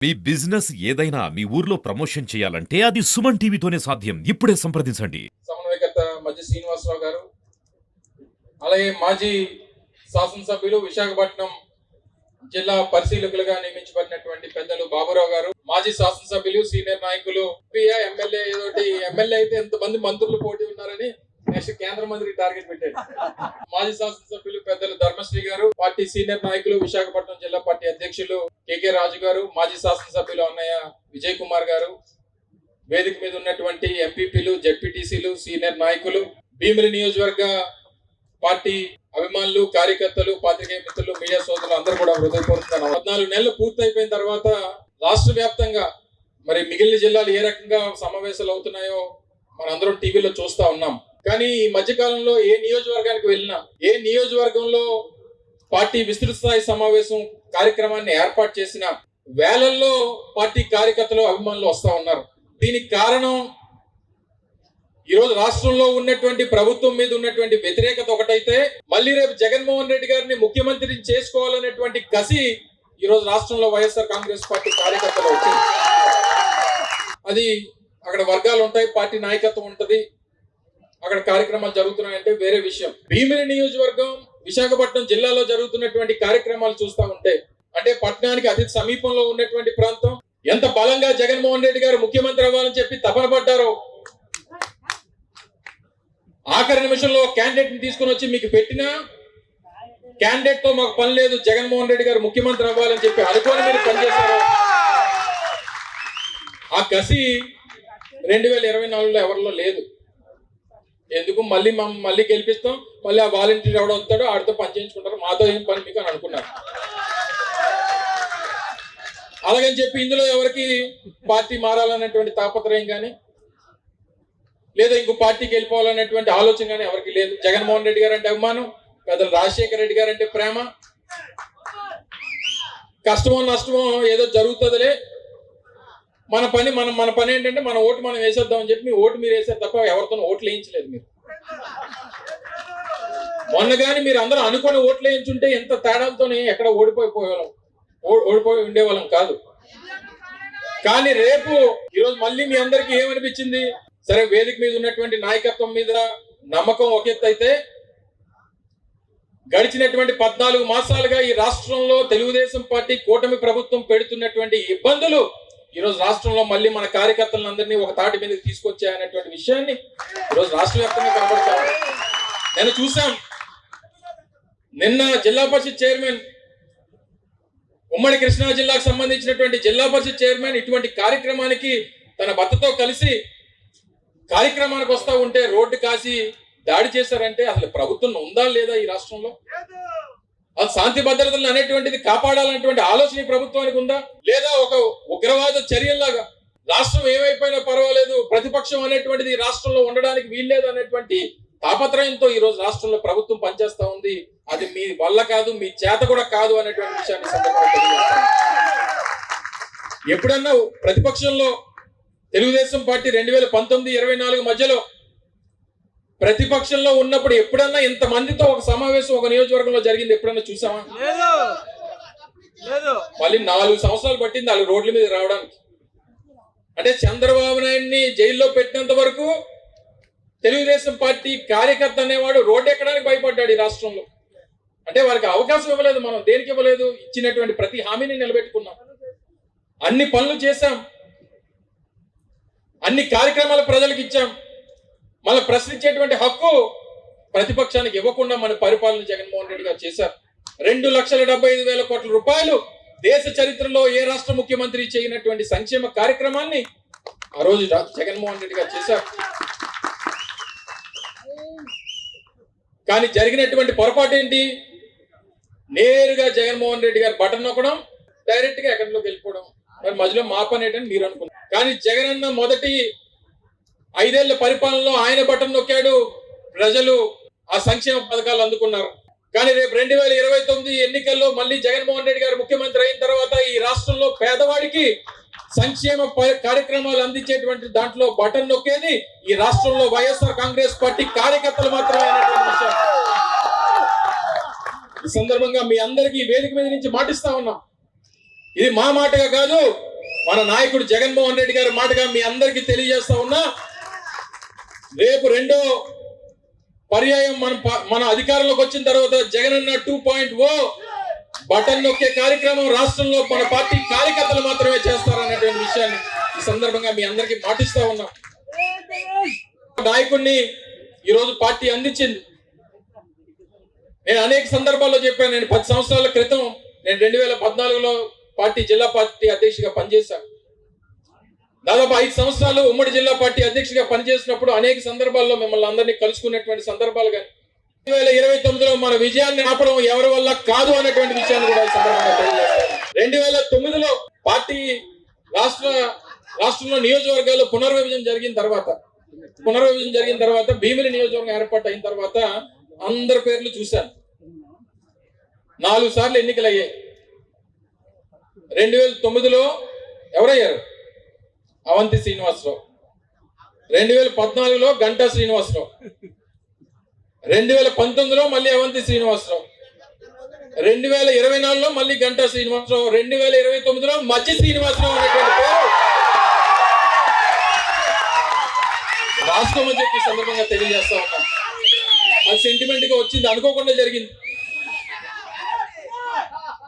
మీ business ఏదైనా మీ ఊర్లో promotion చేయాలంటే అది సుమన్ టీవీతోనే సాధ్యం. ఇప్పుడే సంప్రదించండి. సమన్వయకర్త మధ్య శ్రీనివాసరావు గారు, అలాగే మాజీ శాసనసభ్యులు విశాఖపట్నం జిల్లా పరిశీలకులుగా నియమించబడినటువంటి పెద్దలు బాబురావు గారు, మాజీ శాసనసభ్యులు సీనియర్ నాయకులు, ఎమ్మెల్యే ఏదోటి ఎమ్మెల్యే అయితే ఎంతమంది మంత్రులు పోటీ ఉన్నారని నెక్స్ట్ కేంద్ర మంత్రి టార్గెట్ పెట్టారు. మాజీ శాసనసభ్యులు పెద్దలు ధర్మశ్రీ గారు, పార్టీ సీనియర్ నాయకులు విశాఖపట్నం జిల్లా పార్టీ అధ్యక్షులు కేకే రాజు గారు, మాజీ శాసనసభ్యులు అన్నయ్య విజయ్ కుమార్ గారు, వేదిక మీద ఉన్నటువంటి ఎంపీపీలు, జెడ్పీటీసీలు, సీనియర్ నాయకులు, భీమిలి నియోజకవర్గ పార్టీ అభిమానులు, కార్యకర్తలు, పాత్రికేయ మిత్రులు, మీడియా సోదరులు అందరూ కూడా హృదయపూర్వకంగా 14 నెలలు పూర్తయిపోయిన తర్వాత రాష్ట్ర వ్యాప్తంగా మరి మిగిలిన జిల్లాలు ఏ రకంగా సమావేశాలు అవుతున్నాయో మనందరం టీవీలో చూస్తా ఉన్నాం. కానీ ఈ మధ్యకాలంలో ఏ నియోజకవర్గానికి వెళ్ళినా, ఏ నియోజకవర్గంలో పార్టీ విస్తృత స్థాయి సమావేశం కార్యక్రమాన్ని ఏర్పాటు చేసిన వేలల్లో పార్టీ కార్యకర్తలు, అభిమానులు వస్తా ఉన్నారు. దీనికి కారణం ఈరోజు రాష్ట్రంలో ఉన్నటువంటి ప్రభుత్వం మీద ఉన్నటువంటి వ్యతిరేకత ఒకటైతే, మళ్ళీ రేపు జగన్మోహన్ రెడ్డి గారిని ముఖ్యమంత్రిని చేసుకోవాలనేటువంటి కసి ఈరోజు రాష్ట్రంలో వైఎస్ఆర్ కాంగ్రెస్ పార్టీ కార్యకర్తలు వచ్చింది. అది అక్కడ వర్గాలు ఉంటాయి, పార్టీ నాయకత్వం ఉంటది, అక్కడ కార్యక్రమాలు జరుగుతున్నాయంటే వేరే విషయం. భీమిలి నియోజకవర్గం విశాఖపట్నం జిల్లాలో జరుగుతున్నటువంటి కార్యక్రమాలు చూస్తా ఉంటే, అంటే పట్టణానికి అతి సమీపంలో ఉన్నటువంటి ప్రాంతం, ఎంత బలంగా జగన్మోహన్ రెడ్డి గారు ముఖ్యమంత్రి అవ్వాలని చెప్పి తపన పడ్డారో, ఆఖరి నిమిషంలో క్యాండిడేట్ ని తీసుకుని వచ్చి మీకు పెట్టిన క్యాండిడేట్ తో మాకు పని లేదు, జగన్మోహన్ రెడ్డి గారు ముఖ్యమంత్రి అవ్వాలని చెప్పి అనుకోని మీరు పనిచేశారు. ఆ కసి 2024లో ఎవరిలో లేదు. ఎందుకు మళ్ళీ గెలిపిస్తాం, మళ్ళీ ఆ వాలంటీర్ ఎవడో వస్తాడో ఆడితో పని చేయించుకుంటారు, మాతో ఏం పని మీకు అని అనుకున్నారు. అలాగని చెప్పి ఇందులో ఎవరికి పార్టీ మారాలన్నటువంటి తాపత్రయం కానీ, లేదా ఇంకో పార్టీకి వెళ్ళిపోవాలనేటువంటి ఆలోచన కానీ ఎవరికి లేదు. జగన్మోహన్ రెడ్డి గారు అంటే అభిమానం, పెద్దలు రాజశేఖర రెడ్డి గారు అంటే ప్రేమ. కష్టమో నష్టమో ఏదో జరుగుతుందిలే, మన పని ఏంటంటే మన ఓటు మనం వేసేద్దాం అని చెప్పి మీ ఓటు మీరు వేసారు తప్ప ఎవరితో ఓట్లు వేయించలేదు. మీరు మొన్న కానీ మీరు అందరూ అనుకుని ఓట్లు వేయించుంటే ఎంత తేడాలతోనే ఎక్కడ ఓడిపోయి ఉండేవాళ్ళం కాదు. కానీ రేపు ఈరోజు మళ్ళీ మీ అందరికీ ఏమనిపించింది, సరే వేదిక మీద ఉన్నటువంటి నాయకత్వం మీద నమ్మకం ఒక ఎత్తు అయితే, గడిచినటువంటి 14 మాసాలుగా ఈ రాష్ట్రంలో తెలుగుదేశం పార్టీ కూటమి ప్రభుత్వం పెడుతున్నటువంటి ఇబ్బందులు ఈరోజు రాష్ట్రంలో మళ్ళీ మన కార్యకర్తలందరినీ ఒక తాటి మీదకి తీసుకొచ్చాయనేటువంటి విషయాన్ని ఈరోజు రాష్ట్ర వ్యాప్తంగా కనబడతాం. నేను చూసాం, నిన్న జిల్లా పరిషత్ చైర్మన్, ఉమ్మడి కృష్ణా జిల్లాకు సంబంధించినటువంటి జిల్లా పరిషత్ చైర్మన్ ఇటువంటి కార్యక్రమానికి తన భర్తతో కలిసి కార్యక్రమానికి వస్తా ఉంటే రోడ్డు కాసి దాడి చేశారంటే అసలు ప్రభుత్వం ఉందా లేదా ఈ రాష్ట్రంలో? అది శాంతి భద్రతలు అనేటువంటిది కాపాడాలనేటువంటి ఆలోచన ప్రభుత్వానికి ఉందా? లేదా ఒక ఉగ్రవాద చర్యల్లాగా రాష్ట్రం ఏమైపోయినా పర్వాలేదు, ప్రతిపక్షం అనేటువంటిది రాష్ట్రంలో ఉండడానికి వీల్లేదు అనేటువంటి తాపత్రయంతో ఈ రోజు రాష్ట్రంలో ప్రభుత్వం పనిచేస్తా ఉంది. అది మీ వల్ల కాదు, మీ చేత కూడా కాదు అనేటువంటి విషయాన్ని సందర్భంగా తెలియజేస్తాను. ఎప్పుడన్నా ప్రతిపక్షంలో తెలుగుదేశం పార్టీ 2019-24 మధ్యలో ప్రతిపక్షంలో ఉన్నప్పుడు ఎప్పుడన్నా ఇంత మందితో ఒక సమావేశం ఒక నియోజకవర్గంలో జరిగింది ఎప్పుడన్నా చూసామా? మళ్ళీ 4 సంవత్సరాలు పట్టింది వాళ్ళు రోడ్ల మీద రావడానికి. అంటే చంద్రబాబు నాయుడిని జైల్లో పెట్టినంత వరకు తెలుగుదేశం పార్టీ కార్యకర్త అనేవాడు రోడ్డు ఎక్కడానికి భయపడ్డాడు ఈ రాష్ట్రంలో. అంటే వారికి అవకాశం ఇవ్వలేదు, మనం దేనికి ఇవ్వలేదు, ఇచ్చినటువంటి ప్రతి హామీని నిలబెట్టుకున్నాం, అన్ని పనులు చేశాం, అన్ని కార్యక్రమాలు ప్రజలకు ఇచ్చాం. మళ్ళీ ప్రశ్నించేటువంటి హక్కు ప్రతిపక్షానికి ఇవ్వకుండా మన పరిపాలన జగన్మోహన్ రెడ్డి గారు చేశారు. 2,75,000 కోట్ల రూపాయలు దేశ చరిత్రలో ఏ రాష్ట్ర ముఖ్యమంత్రి చేయనటువంటి సంక్షేమ కార్యక్రమాన్ని ఆ రోజు జగన్మోహన్ రెడ్డి గారు చేశారు. కానీ జరిగినటువంటి పొరపాటు ఏంటి? నేరుగా జగన్మోహన్ రెడ్డి గారు బటన్ నొక్కడం, డైరెక్ట్ గా ఎక్కడిలోకి వెళ్ళిపోవడం. మరి మధ్యలో మా పని ఏంటని మీరు అనుకున్నారు. కానీ జగన్ అన్న మొదటి 5 ఏళ్ల పరిపాలనలో ఆయన బటన్ నొక్కాడు, ప్రజలు ఆ సంక్షేమ పథకాలు అందుకున్నారు. కానీ రేపు 2029 ఎన్నికల్లో మళ్ళీ జగన్మోహన్ రెడ్డి గారు ముఖ్యమంత్రి అయిన తర్వాత ఈ రాష్ట్రంలో పేదవాడికి సంక్షేమ కార్యక్రమాలు అందించేటువంటి దాంట్లో బటన్ నొక్కేది ఈ రాష్ట్రంలో వైఎస్ఆర్ కాంగ్రెస్ పార్టీ కార్యకర్తలు మాత్రమే అనేటువంటి విషయం ఈ సందర్భంగా మీ అందరికీ వేదిక మీద నుంచి మాటిస్తా ఉన్నాం. ఇది మా మాటగా కాదు, మన నాయకుడు జగన్మోహన్ రెడ్డి గారి మాటగా మీ అందరికీ తెలియజేస్తా ఉన్నా, రేపు రెండో పర్యాయం మన అధికారంలోకి వచ్చిన తర్వాత జగనన్న 2.0 బటన్ నొక్కే కార్యక్రమం రాష్ట్రంలో మన పార్టీ కార్యకర్తలు మాత్రమే చేస్తారనేటువంటి విషయాన్ని ఈ సందర్భంగా మీ అందరికీ మాటిస్తా ఉన్నా. నాయకుడిని ఈరోజు పార్టీ అందించింది. నేను అనేక సందర్భాల్లో చెప్పాను. నేను 10 సంవత్సరాల క్రితం నేను 2014లో జిల్లా పార్టీ అధ్యక్షుడిగా పనిచేశాను. దాదాపు 5 సంవత్సరాలు ఉమ్మడి జిల్లా పార్టీ అధ్యక్షుడిగా పనిచేసినప్పుడు అనేక సందర్భాల్లో మిమ్మల్ని అందరినీ కలుసుకున్నటువంటి సందర్భాలు కానీ 2029లో మన విజయాన్ని ఆపడం ఎవరి వల్ల కాదు అనేటువంటి విషయాన్ని కూడా ఈ సందర్భంగా తెలియజేస్తాను. 2009లో పార్టీ రాష్ట్రంలో నియోజకవర్గాల్లో పునర్విభజన జరిగిన తర్వాత భీమిలి నియోజకవర్గం ఏర్పాటు అయిన తర్వాత అందరి పేర్లు చూశాను. 4 సార్లు ఎన్నికలు అయ్యాయి. 2009లో ఎవరయ్యారు? అవంతి శ్రీనివాసరావు. 2014లో గంటా శ్రీనివాసరావు. 2019లో మళ్ళీ అవంతి శ్రీనివాసరావు. 2024లో మళ్ళీ గంటా శ్రీనివాసరావు. 2029లో మధ్య శ్రీనివాసరావు అనేటువంటి పేరు రాష్ట్రం అని చెప్పి సందర్భంగా తెలియజేస్తా ఉన్నాం. అది సెంటిమెంట్ గా వచ్చింది, అనుకోకుండా జరిగింది.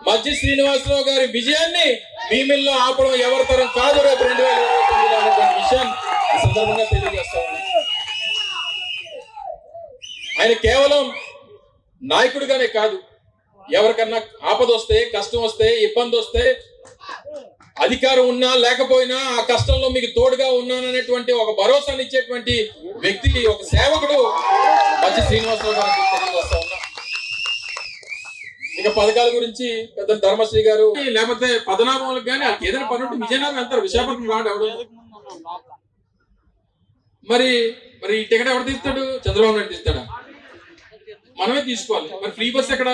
మధ్య శ్రీనివాసరావు గారి విజయాన్ని భీమిల్లో ఆపడం ఎవరి తరం కాదు రేపు 2029లో అనేటువంటి విషయాన్ని ఈ సందర్భంగా తెలియజేస్తా ఉన్నాం. ఆయన కేవలం నాయకుడిగానే కాదు, ఎవరికన్నా ఆపద వస్తే, కష్టం వస్తే, ఇబ్బంది వస్తే, అధికారం ఉన్నా లేకపోయినా ఆ కష్టంలో మీకు తోడుగా ఉన్నాననేటువంటి ఒక భరోసాని ఇచ్చేటువంటి వ్యక్తి, ఒక సేవకుడు మధ్య శ్రీనివాసరావు గారు తెలియజేస్తా ఉన్నా. ఇక పథకాల గురించి పెద్ద ధర్మశ్రీ గారు లేకపోతే పదనామాలకు కానీ ఏదైనా పని ఉంటే విజయనగరం వెళ్తారు, విశాఖపట్నం రాడు ఎవడు. మరి ఈ టికెట్ ఎవరు తీస్తాడు? చంద్రబాబు నాయుడు తీస్తాడా? మనమే తీసుకోవాలి. మరి ఫ్రీ బస్ ఎక్కడ?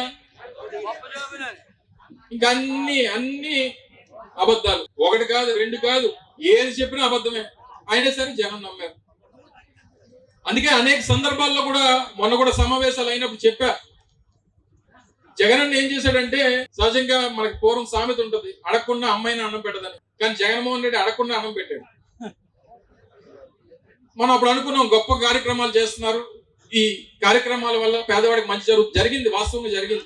ఇంకా అన్ని అబద్ధాలు. 1 కాదు 2 కాదు, ఏది చెప్పినా అబద్ధమే. అయినా సరే జనం నమ్మారు. అందుకే అనేక సందర్భాల్లో కూడా మొన్న కూడా సమావేశాలు అయినప్పుడు చెప్పా, జగన్ ఏం చేశాడంటే, సహజంగా మనకి పూర్వం సామెత ఉంటది, అడగకుండా అమ్మాయిని అన్నం పెట్టదని. కానీ జగన్మోహన్ రెడ్డి అడగకుండా అన్నం పెట్టాడు. మనం అప్పుడు అనుకున్నాం గొప్ప కార్యక్రమాలు చేస్తున్నారు, ఈ కార్యక్రమాల వల్ల పేదవాడికి మంచి జరిగింది, వాస్తవంగా జరిగింది.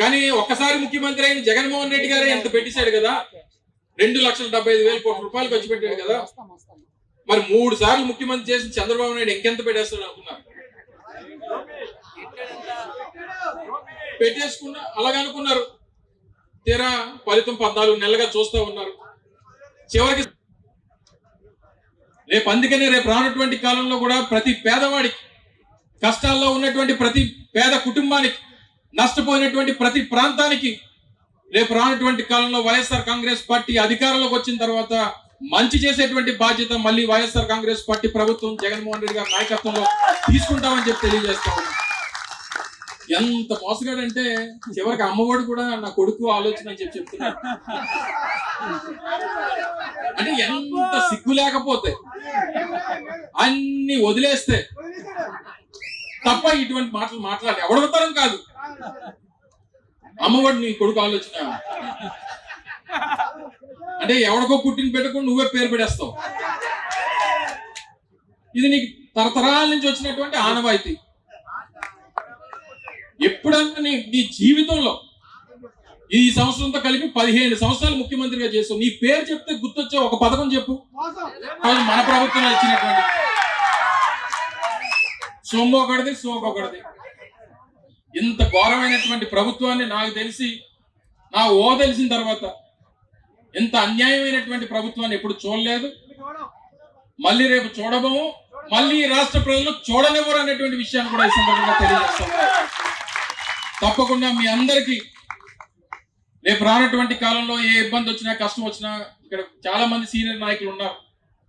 కానీ ఒక్కసారి ముఖ్యమంత్రి అయిన జగన్మోహన్ రెడ్డి గారే ఎంత పెట్టేశాడు కదా, 2,75,000 కోట్ల రూపాయలు ఖర్చు పెట్టాడు కదా. మరి 3 సార్లు ముఖ్యమంత్రి చేసిన చంద్రబాబు నాయుడు ఇంకెంత పెట్టేస్తాడు అనుకున్నారు? పెట్టేసుకున్నా అలాగనుకున్నారు. తీరా ఫలితం 14 నెలలుగా చూస్తూ ఉన్నారు. చివరికి అందుకనే రేపు రానటువంటి కాలంలో కూడా ప్రతి పేదవాడికి, కష్టాల్లో ఉన్నటువంటి ప్రతి పేద కుటుంబానికి, నష్టపోయినటువంటి ప్రతి ప్రాంతానికి రేపు రానటువంటి కాలంలో వైఎస్ఆర్ కాంగ్రెస్ పార్టీ అధికారంలోకి వచ్చిన తర్వాత మంచి చేసేటువంటి బాధ్యత మళ్ళీ వైఎస్ఆర్ కాంగ్రెస్ పార్టీ ప్రభుత్వం జగన్మోహన్ రెడ్డి గారి నాయకత్వంలో తీసుకుంటామని చెప్పి తెలియజేస్తా ఉన్నాం. ఎంత మోసగాడంటే చివరికి అమ్మఒడి కూడా నా కొడుకు ఆలోచన అని చెప్పి చెప్తున్నాడు. అంటే ఎంత సిగ్గు లేకపోతే, అన్ని వదిలేస్తే తప్ప ఇటువంటి మాటలు మాట్లాడి ఎవడతారం కాదు. అమ్మఒడి నీ కొడుకు ఆలోచన అంటే ఎవడికో పుట్టిన పెట్టకుండా నువ్వే పేరు పెట్టేస్తావు. ఇది నీకు తరతరాల నుంచి వచ్చినటువంటి ఆనవాయితీ. ఎప్పుడన్నా నీ జీవితంలో ఈ సంవత్సరంతో కలిపి 15 సంవత్సరాలు ముఖ్యమంత్రిగా చేస్తావు, నీ పేరు చెప్తే గుర్తొచ్చే ఒక పథకం చెప్పు. మన ప్రభుత్వం ఇచ్చినటువంటి సొమ్మొకటిది సోకొకటిది. ఇంత ఘోరమైనటువంటి ప్రభుత్వాన్ని నాకు తెలిసి, నా తెలిసిన తర్వాత ఎంత అన్యాయమైనటువంటి ప్రభుత్వాన్ని ఎప్పుడు చూడలేదు, మళ్ళీ రేపు చూడబోము, మళ్ళీ రాష్ట్ర ప్రజలు చూడనివ్వరు అనేటువంటి విషయాన్ని కూడా ఈ సందర్భంగా తెలియజేస్తాం. తప్పకుండా మీ అందరికీ రేపు రానటువంటి కాలంలో ఏ ఇబ్బంది వచ్చినా, కష్టం వచ్చినా, ఇక్కడ చాలా మంది సీనియర్ నాయకులు ఉన్నారు.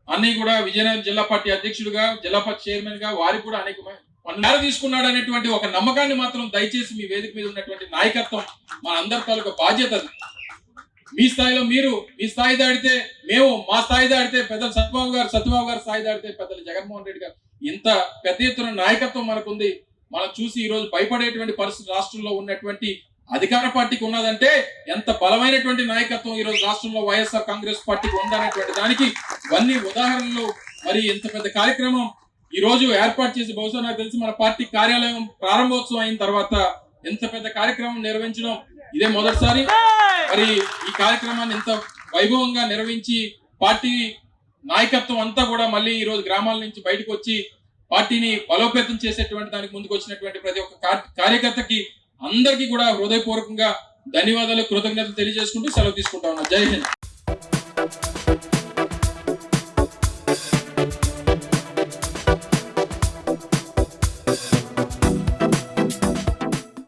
అన్ని కూడా విజయనగరం జిల్లా పార్టీ అధ్యక్షుడిగా, జిల్లా పార్టీ చైర్మన్ గా వారికి కూడా అనేకమైన పనులు తీసుకున్నాడు అనేటువంటి ఒక నమ్మకాన్ని మాత్రం దయచేసి మీ వేదిక మీద ఉన్నటువంటి నాయకత్వం మన అందరి తాలూకా బాధ్యత. మీ స్థాయిలో మీరు మీ స్థాయి దాడితే మేము, మా స్థాయి దాడితే పెద్దలు సత్యబాబు గారు స్థాయి దాడితే పెద్దలు జగన్మోహన్ రెడ్డి గారు, ఇంత పెద్ద ఎత్తున నాయకత్వం మనకుంది. మనం చూసి ఈ రోజు భయపడేటువంటి పరిస్థితి రాష్ట్రంలో ఉన్నటువంటి అధికార పార్టీకి ఉన్నదంటే ఎంత బలమైనటువంటి నాయకత్వం ఈ రోజు రాష్ట్రంలో వైఎస్ఆర్ కాంగ్రెస్ పార్టీకి ఉందనేటువంటి దానికి ఇవన్నీ ఉదాహరణలు. మరి ఎంత పెద్ద కార్యక్రమం ఈ రోజు ఏర్పాటు చేసి, బహుశా నాకు తెలిసి మన పార్టీ కార్యాలయం ప్రారంభోత్సవం అయిన తర్వాత ఎంత పెద్ద కార్యక్రమం నిర్వహించడం ఇదే మొదటిసారి. మరి ఈ కార్యక్రమాన్ని ఎంత వైభవంగా నిర్వహించి పార్టీ నాయకత్వం అంతా కూడా మళ్ళీ ఈ రోజు గ్రామాల నుంచి బయటకు వచ్చి పార్టీని బలోపేతం చేసేటువంటి దానికి ముందుకు వచ్చినటువంటి ప్రతి ఒక్క కార్యకర్తకి అందరికీ కూడా హృదయపూర్వకంగా ధన్యవాదాలు, కృతజ్ఞతలు తెలియజేసుకుంటూ సెలవు తీసుకుంటా ఉన్నా. జై హింద్.